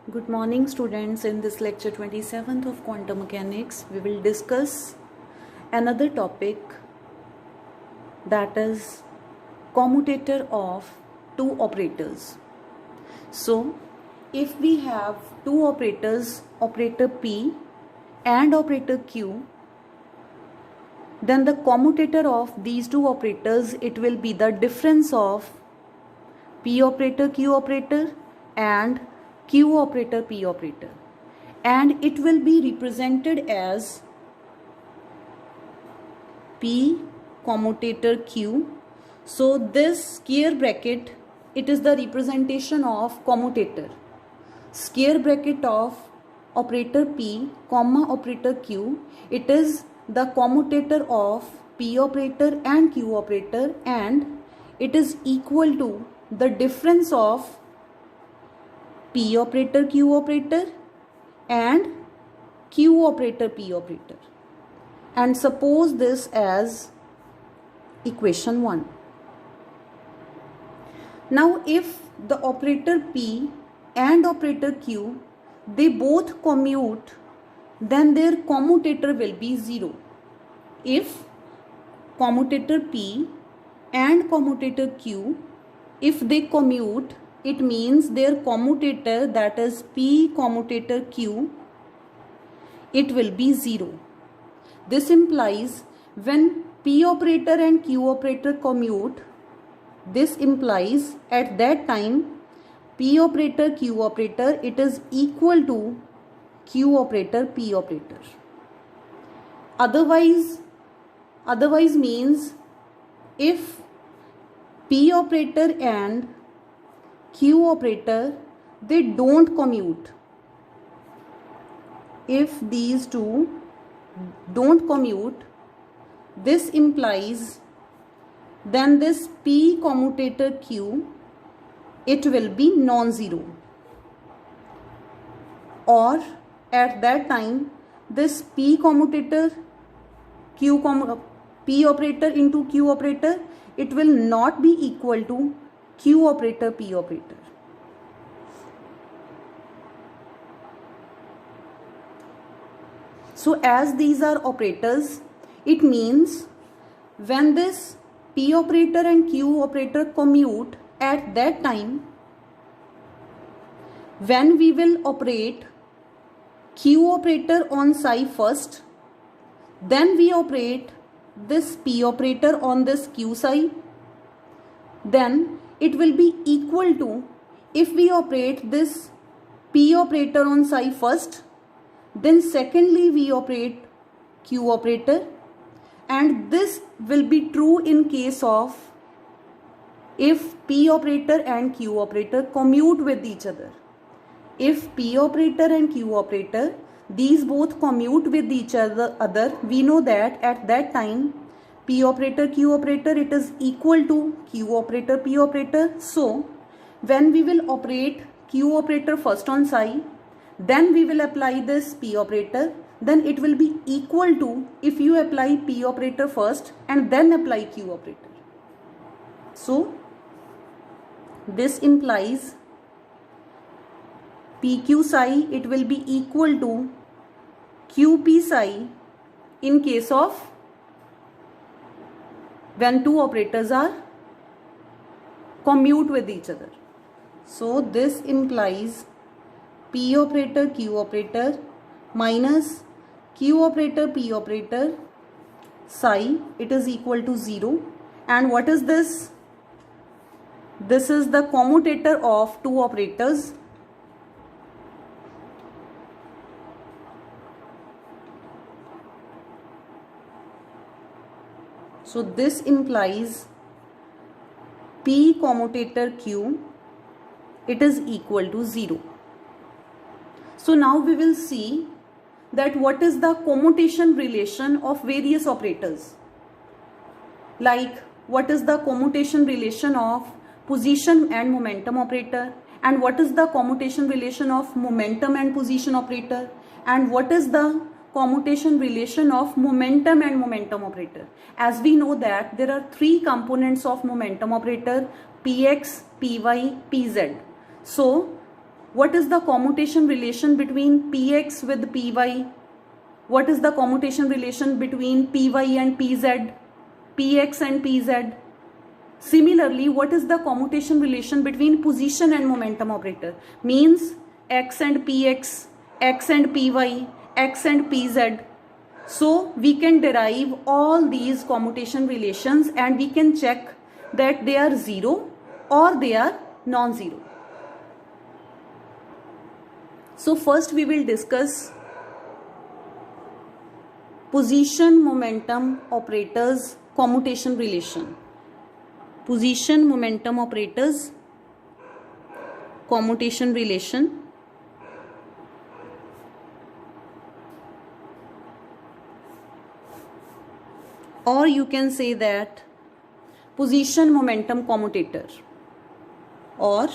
Good morning, students. In this lecture 27th of quantum mechanics, we will discuss another topic, that is commutator of two operators. So, if we have two operators, operator P and operator Q, then the commutator of these two operators, it will be the difference of P operator Q operator and Q operator P operator, and it will be represented as P commutator Q. So this square bracket, it is the representation of commutator. Square bracket of operator P comma operator Q, it is the commutator of P operator and Q operator, and it is equal to the difference of P operator Q operator and Q operator P operator, and suppose this as equation 1. Now if the operator P and operator Q, they both commute, then their commutator will be 0. If commutator P and commutator Q, if they commute, it means their commutator, that is P commutator Q, it will be 0. This implies when P operator and Q operator commute, this implies at that time P operator Q operator, it is equal to Q operator P operator. Otherwise means if P operator and Q operator, they don't commute, if these two don't commute, this implies then this P commutator Q, it will be non-zero, or at that time this P commutator P operator into Q operator, it will not be equal to Q operator P operator. So as these are operators, it means when this P operator and Q operator commute, at that time when we will operate Q operator on psi first, then we operate this P operator on this Q psi, then it will be equal to, if we operate this P operator on psi first, then secondly we operate Q operator, and this will be true in case of if P operator and Q operator commute with each other. If P operator and Q operator, these both commute with each other, we know that at that time P operator Q operator, it is equal to Q operator P operator. So when we will operate Q operator first on psi, then we will apply this P operator, then it will be equal to if you apply P operator first and then apply Q operator. So this implies PQ psi, it will be equal to QP psi in case of when two operators are commute with each other. So this implies P operator Q operator minus Q operator P operator psi, it is equal to 0. And what is this? This is the commutator of two operators. So this implies P commutator Q, it is equal to 0. So now we will see that what is the commutation relation of various operators. Like what is the commutation relation of position and momentum operator, and what is the commutation relation of momentum and position operator, and what is the commutation relation of momentum and momentum operator. As we know that there are three components of momentum operator, px, py, pz. So What is the commutation relation between px with py? What is the commutation relation between py and pz, px and pz? Similarly, what is the commutation relation between position and momentum operator? Means x and px, x and py, x and pz. So we can derive all these commutation relations and we can check that they are zero or they are non-zero. So first we will discuss position momentum operators commutation relation. Position momentum operators commutation relation. Or you can say that position momentum commutator or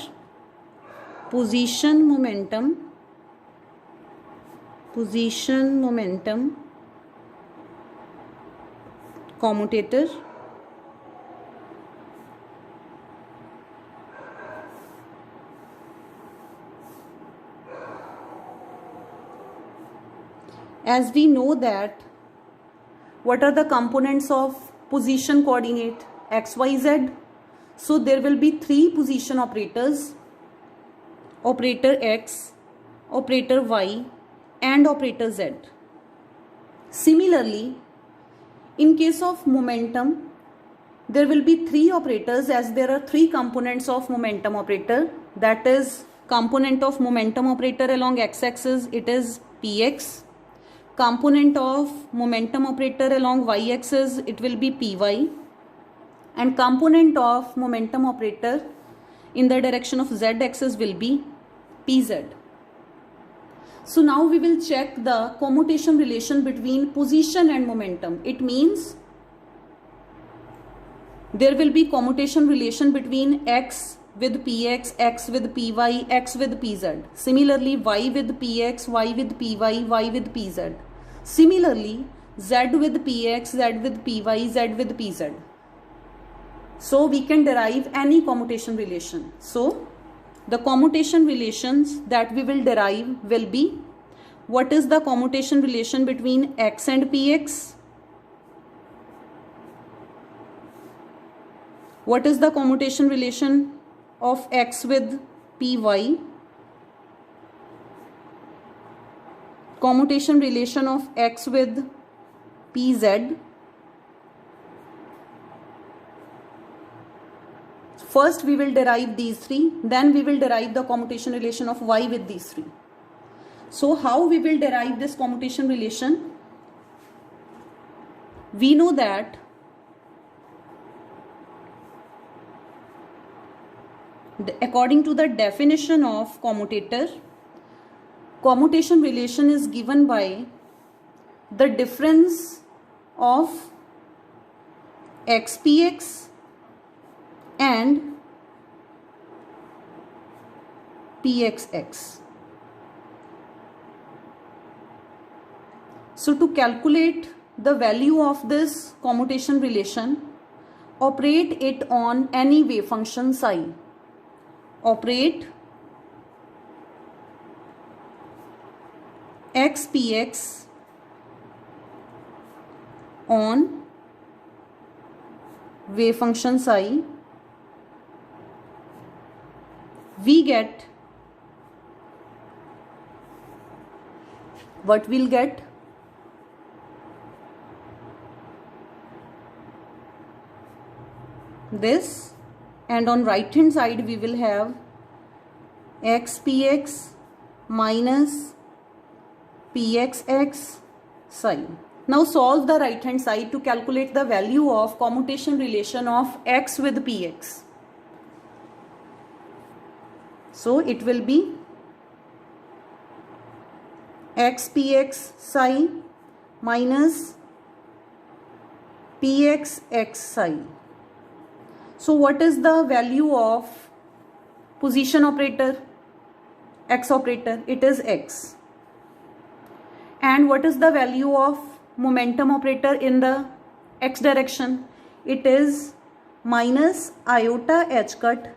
position momentum commutator as we know that what are the components of position coordinate x, y, z? So there will be three position operators, operator x, operator y and operator z. Similarly, in case of momentum, there will be three operators as there are three components of momentum operator. That is component of momentum operator along x-axis, it is px. Component of momentum operator along y-axis, it will be py. And component of momentum operator in the direction of z-axis will be pz. So now we will check the commutation relation between position and momentum. It means there will be commutation relation between x with px, x with py, x with pz. Similarly, y with px, y with py, y with pz. Similarly, z with px, z with py, z with pz. So we can derive any commutation relation. So the commutation relations that we will derive will be, what is the commutation relation between x and px? What is the commutation relation of x with py? Commutation relation of x with pz. First we will derive these three, then we will derive the commutation relation of y with these three. So how we will derive this commutation relation? We know that according to the definition of commutator, commutation relation is given by the difference of xpx and pxx. So to calculate the value of this commutation relation, operate it on any wave function psi. Operate xpx on wave function psi. We get, what we'll get? This, and on right hand side we will have xpx minus pxx psi. Now solve the right hand side to calculate the value of commutation relation of x with px. So it will be xpx psi minus pxx psi. So what is the value of position operator, x operator? It is x. And what is the value of momentum operator in the x direction? It is minus iota h cut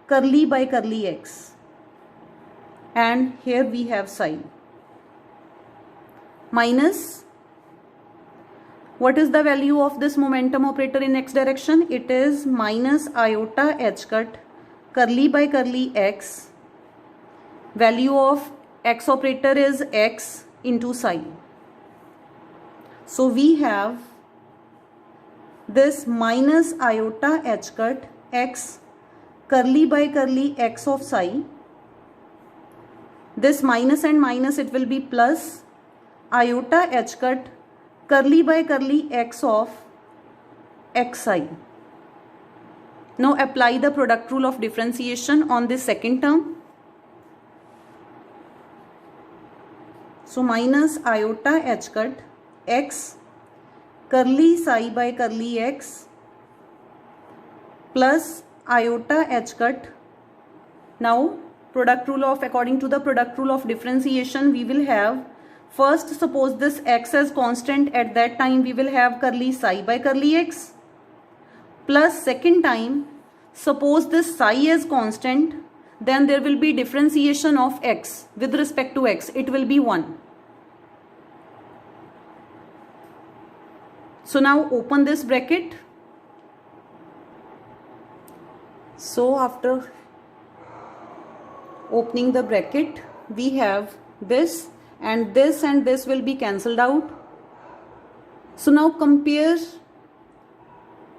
curly by curly x. and here we have psi. Minus, what is the value of this momentum operator in x direction? It is minus iota h cut curly by curly x. Value of x operator is x into psi. So we have this minus iota h cut x curly by curly x of psi. This minus and minus, it will be plus iota h cut curly by curly x of xi. Now apply the product rule of differentiation on this second term. So minus iota h cut x curly psi by curly x plus iota h cut. Now according to the product rule of differentiation, we will have, first suppose this x as constant, at that time we will have curly psi by curly x, plus second time suppose this psi as constant, then there will be differentiation of x with respect to x, it will be 1. So now open this bracket. So after opening the bracket, we have this and this will be cancelled out. So now compare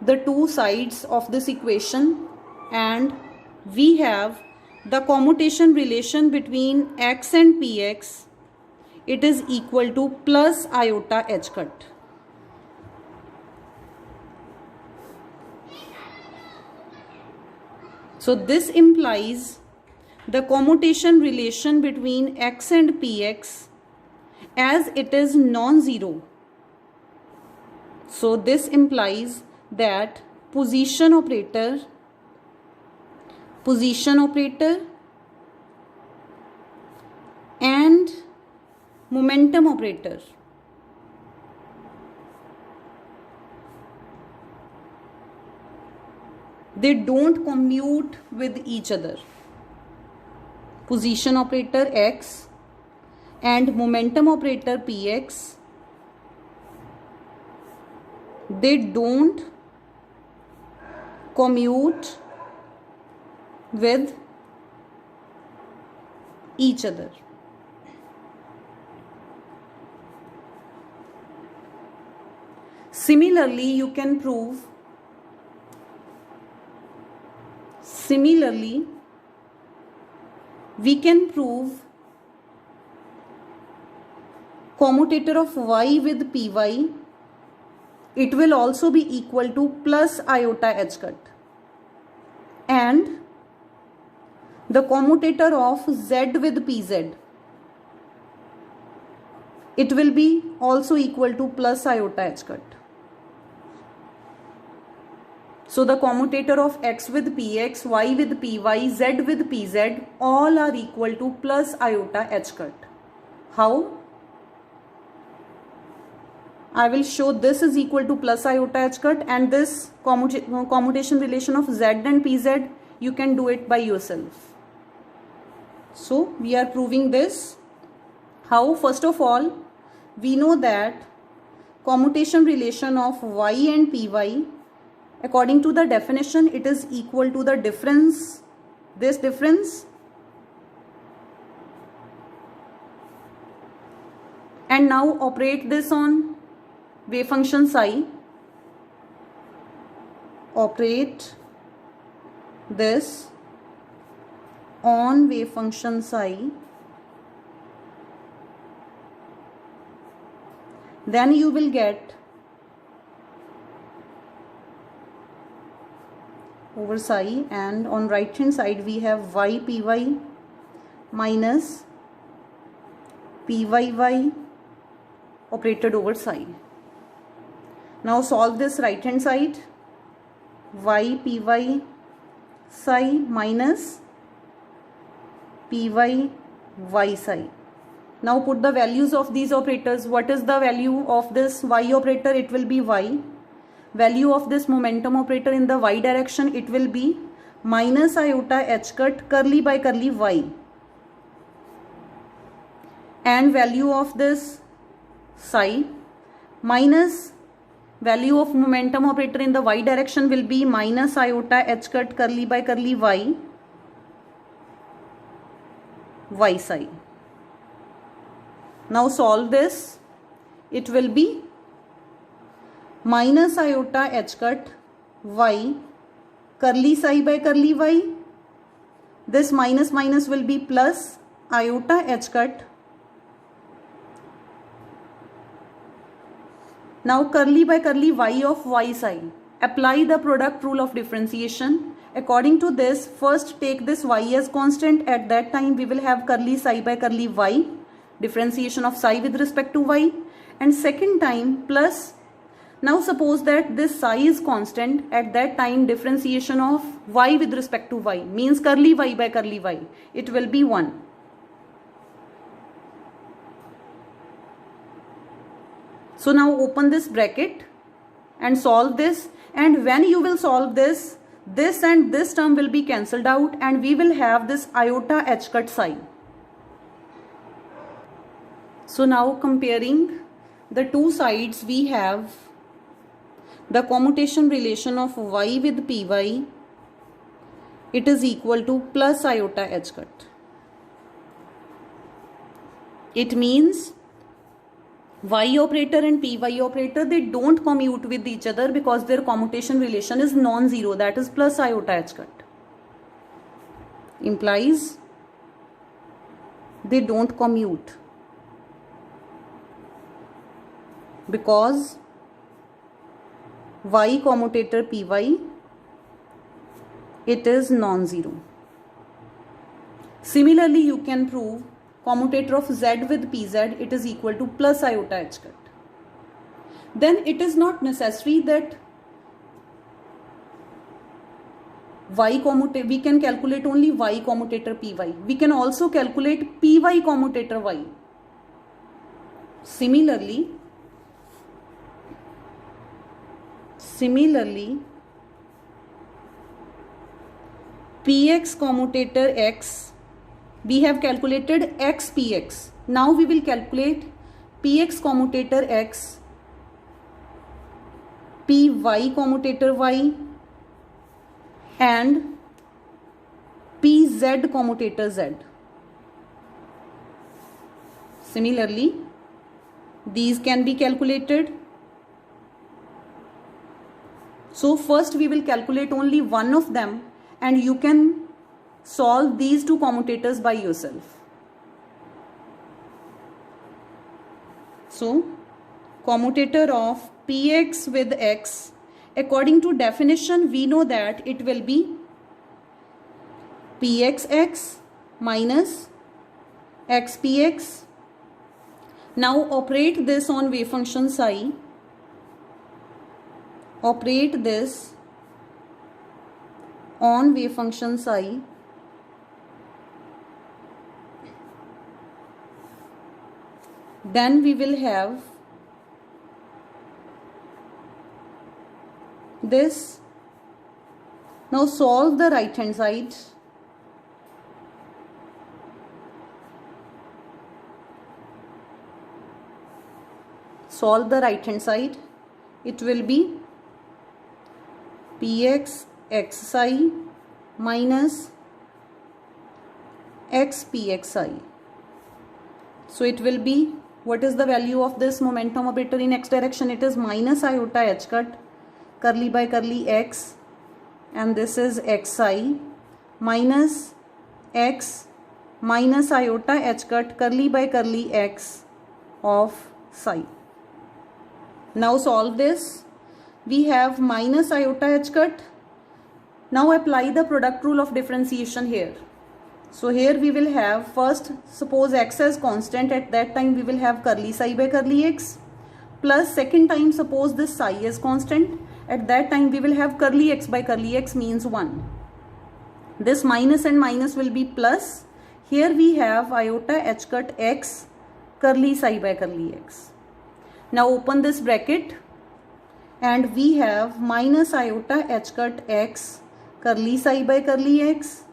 the two sides of this equation, and we have the commutation relation between x and px. It is equal to plus iota h cut. So this implies the commutation relation between x and px as it is non-zero. So this implies that position operator and momentum operator they don't commute with each other. Position operator x and momentum operator px, they don't commute with each other. Similarly, we can prove commutator of y with py, it will also be equal to plus iota h cut, and the commutator of z with pz, it will be also equal to plus iota h cut. So the commutator of x with px, y with py, z with pz, all are equal to plus iota h cut. How? I will show this is equal to plus iota h cut, and this commutation relation of z and pz, you can do it by yourself. So we are proving this. How? First of all, we know that commutation relation of y and py, according to the definition, it is equal to the difference, this difference, and now operate this on wave function psi. Operate this on wave function psi. Then you will get over psi, and on right hand side we have y py minus pyy operated over psi. Now solve this right hand side, y py psi minus py y psi. Now put the values of these operators. What is the value of this y operator? It will be y. Value of this momentum operator in the y direction, it will be minus iota h cut curly by curly y. and value of this psi minus value of momentum operator in the y direction will be minus iota h cut curly by curly y psi. Now solve this. It will be minus iota h cut y curly psi by curly y. This minus minus will be plus iota h cut. Now curly by curly y of y psi. Apply the product rule of differentiation. According to this, first take this y as constant. At that time we will have curly psi by curly y, differentiation of psi with respect to y, and second time plus. Now suppose that this psi is constant. At that time differentiation of y with respect to y means curly y by curly y. It will be 1. So now open this bracket and solve this, and when you will solve this, this and this term will be cancelled out and we will have this iota h cut psi. So now comparing the two sides, we have the commutation relation of y with py. It is equal to plus iota h cut. It means y operator and py operator, they don't commute with each other because their commutation relation is non-zero, that is plus iota h cut. Implies they don't commute because y commutator py, it is non-zero. Similarly, you can prove commutator of z with pz, it is equal to plus iota h cut. Then it is not necessary that y commutator, we can calculate only y commutator py. We can also calculate py commutator y. Similarly, px commutator x, we have calculated x px. Now we will calculate px commutator x, py commutator y, and pz commutator z. Similarly, these can be calculated. So first we will calculate only one of them and you can solve these two commutators by yourself. So commutator of px with x, according to definition we know that it will be pxx minus xpx. Now operate this on wave function psi. Operate this on wave function psi. Then we will have this. Now solve the right hand side. Solve the right hand side. It will be px x psi minus x px psi. So it will be, what is the value of this momentum operator in x direction? It is minus iota h cut curly by curly x, and this is x psi minus x minus iota h cut curly by curly x of psi. Now solve this. We have minus iota h cut. Now apply the product rule of differentiation here. So here we will have, first suppose x as constant, at that time we will have curly psi by curly x, plus second time suppose this psi is constant, at that time we will have curly x by curly x means 1. This minus and minus will be plus. Here we have iota h cut x curly psi by curly x. Now open this bracket and we have minus iota h cut x curly psi by curly x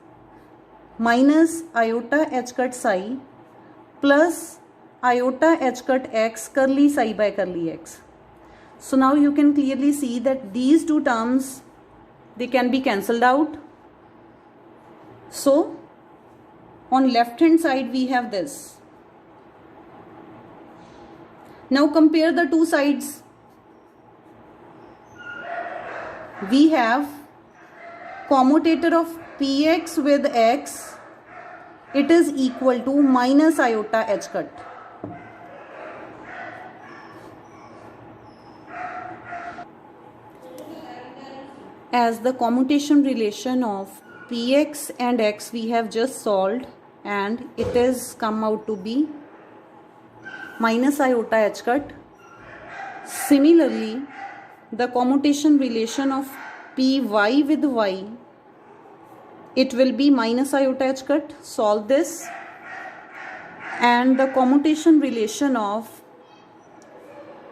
minus iota h cut psi plus iota h cut x curly psi by curly x. So now you can clearly see that these two terms, they can be cancelled out. So on left hand side we have this. Now compare the two sides. We have commutator of px with x, it is equal to minus iota h cut. As the commutation relation of px and x we have just solved, and it is come out to be minus iota h cut. Similarly, the commutation relation of py with y, it will be minus iota h cut. Solve this. And the commutation relation of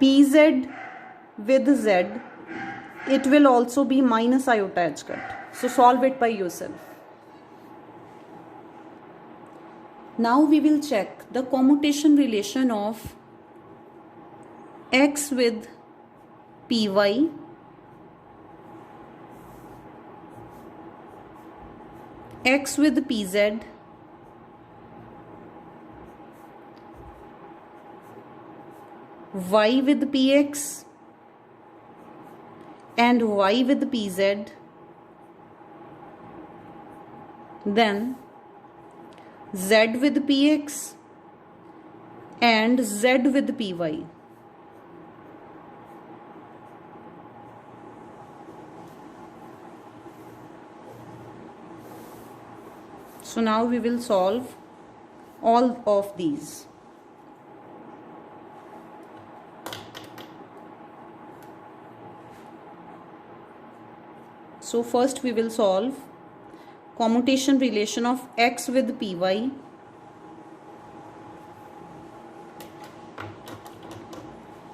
pz with z, it will also be minus iota h cut. So solve it by yourself. Now we will check the commutation relation of x with py, x with pz, y with px, and y with pz, then z with px and z with py. So now we will solve all of these. So first we will solve commutation relation of x with py.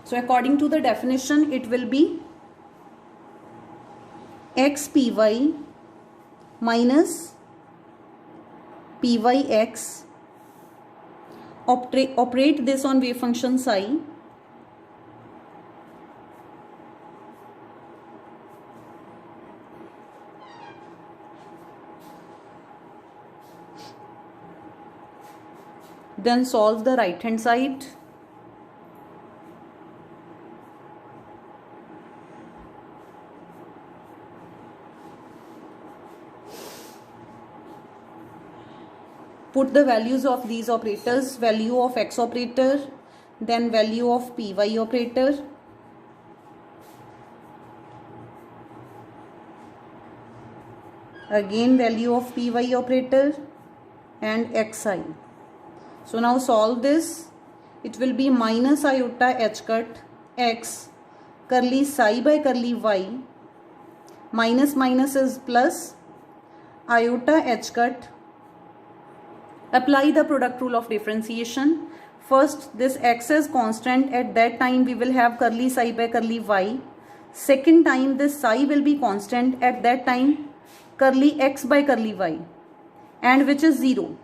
So according to the definition, it will be xpy minus pyx. Operate this on wave function psi. Then solve the right hand side. Put the values of these operators, value of x operator, then value of py operator. Again value of py operator and xi. So now solve this. It will be minus iota h cut x curly psi by curly y. Minus minus is plus iota h cut. Apply the product rule of differentiation. First, this x is constant. At that time we will have curly psi by curly y. Second time this psi will be constant. At that time curly x by curly y, and which is 0.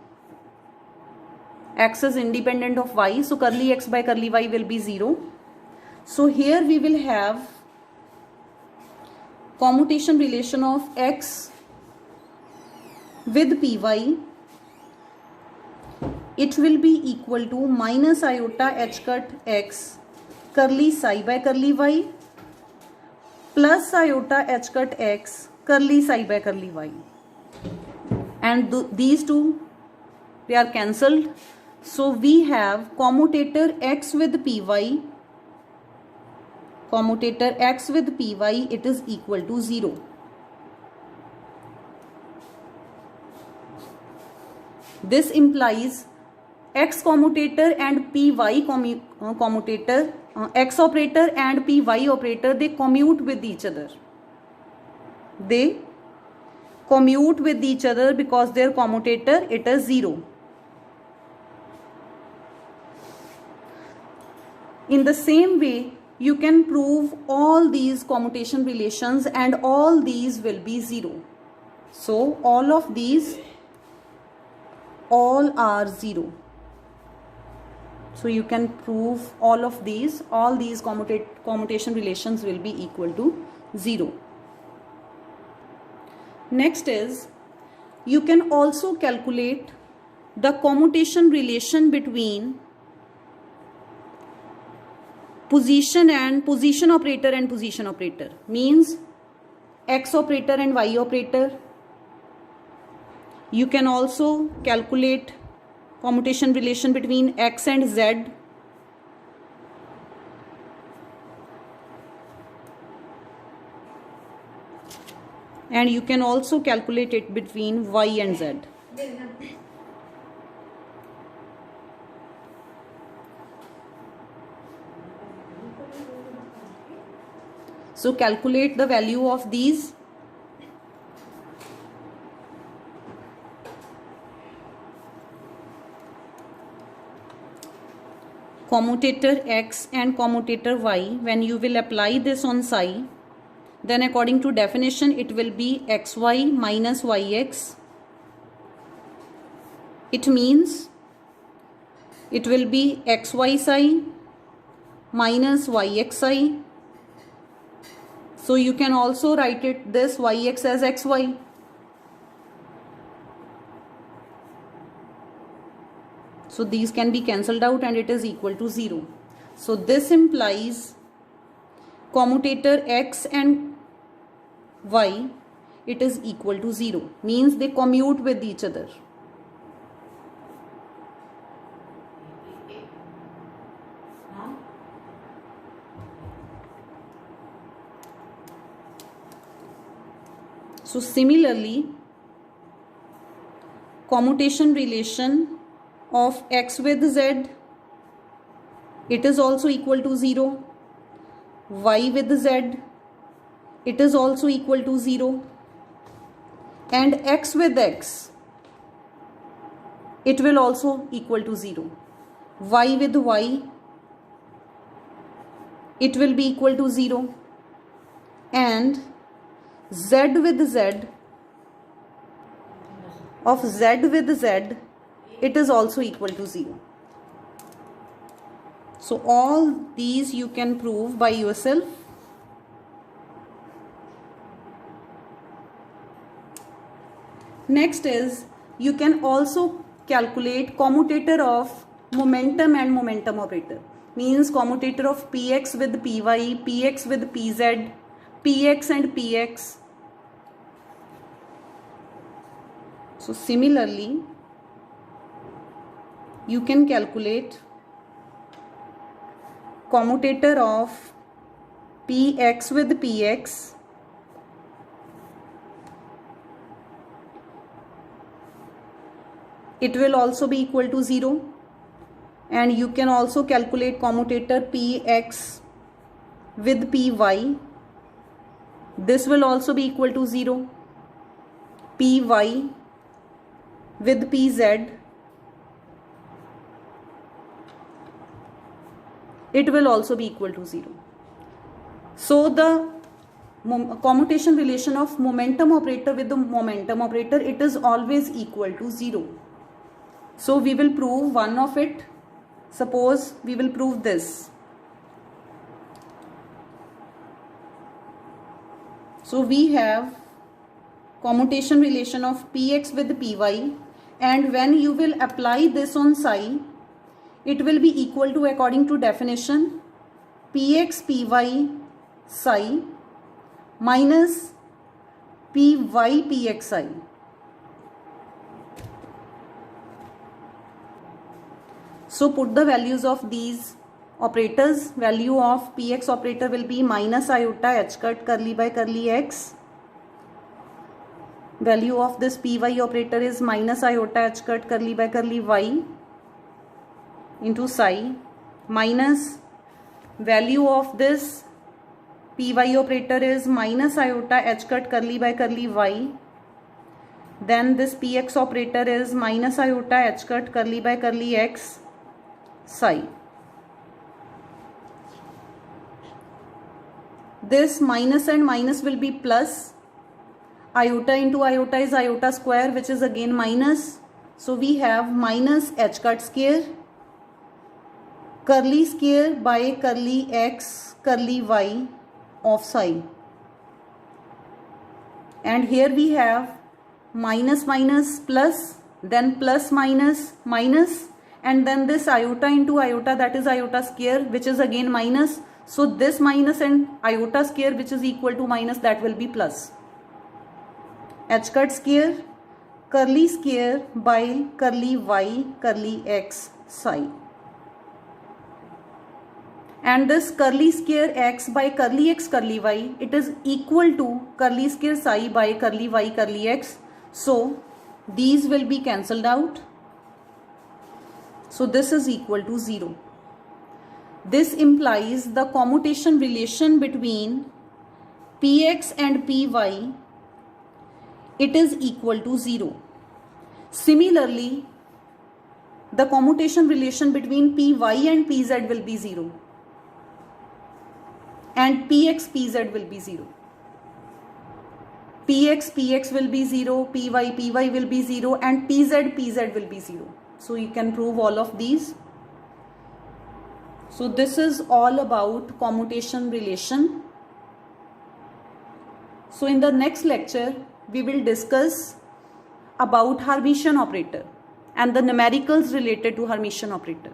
X is independent of y, so curly x by curly y will be 0. So here we will have commutation relation of x with py. It will be equal to minus iota h cut x curly psi by curly y plus iota h cut x curly psi by curly y. And these two, they are cancelled. So we have commutator x with py. Commutator x with py, it is equal to 0. This implies x commutator and py commutator, x operator and py operator, they commute with each other. They commute with each other because their commutator, it is 0. In the same way, you can prove all these commutation relations and all these will be 0. So all of these, all are 0. So you can prove all these commutation relations will be equal to 0. Next is, you can also calculate the commutation relation between position operator and position operator, means X operator and Y operator. You can also calculate commutation relation between X and Z. And you can also calculate it between Y and Z. So calculate the value of these. Commutator X and commutator Y, when you will apply this on psi, then according to definition it will be xy minus yx. It means it will be xy psi minus yx psi. So you can also write it this yx as xy. So these can be cancelled out and it is equal to 0. So this implies commutator X and Y, it is equal to 0. Means they commute with each other. So similarly, commutation relation of X with Z, it is also equal to 0. Y with Z, it is also equal to 0. And X with X, it will also equal to 0. Y with Y, it will be equal to 0. And Z with Z, of Z with Z, it is also equal to 0. So all these you can prove by yourself. Next is, you can also calculate commutator of momentum and momentum operator. Means commutator of Px with Py, Px with Pz, Px and Px. So similarly, you can calculate commutator of Px with Px, it will also be equal to 0. And you can also calculate commutator Px with Py, this will also be equal to 0. Py with Pz, it will also be equal to 0. So the commutation relation of momentum operator with the momentum operator, it is always equal to 0. So we will prove one of it. Suppose we will prove this. So we have commutation relation of Px with Py, and when you will apply this on psi, it will be equal to, according to definition, Px Py psi minus Py Px psi. So put the values of these operators. Value of Px operator will be minus iota h cut curly by curly x. Value of this Py operator is minus iota h cut curly by curly y into psi, minus value of this Py operator is minus iota h cut curly by curly y. Then this Px operator is minus iota h cut curly by curly x psi. This minus and minus will be plus. Iota into iota is iota square, which is again minus. So we have minus h cut square curly square by curly x curly y of psi. And here we have minus minus plus, then plus minus minus, and then this iota into iota, that is iota square, which is again minus. So this minus and iota square, which is equal to minus, that will be plus. H cut square curly square by curly y curly x psi. And this curly square x by curly x curly y, it is equal to curly square psi by curly y curly x. So these will be cancelled out. So this is equal to 0. This implies the commutation relation between px and py, it is equal to 0. Similarly, the commutation relation between py and pz will be 0. And px pz will be 0. Px will be 0, py will be 0, and pz will be 0. So you can prove all of these. So this is all about commutation relation. So in the next lecture, we will discuss about Hermitian operator and the numericals related to Hermitian operator.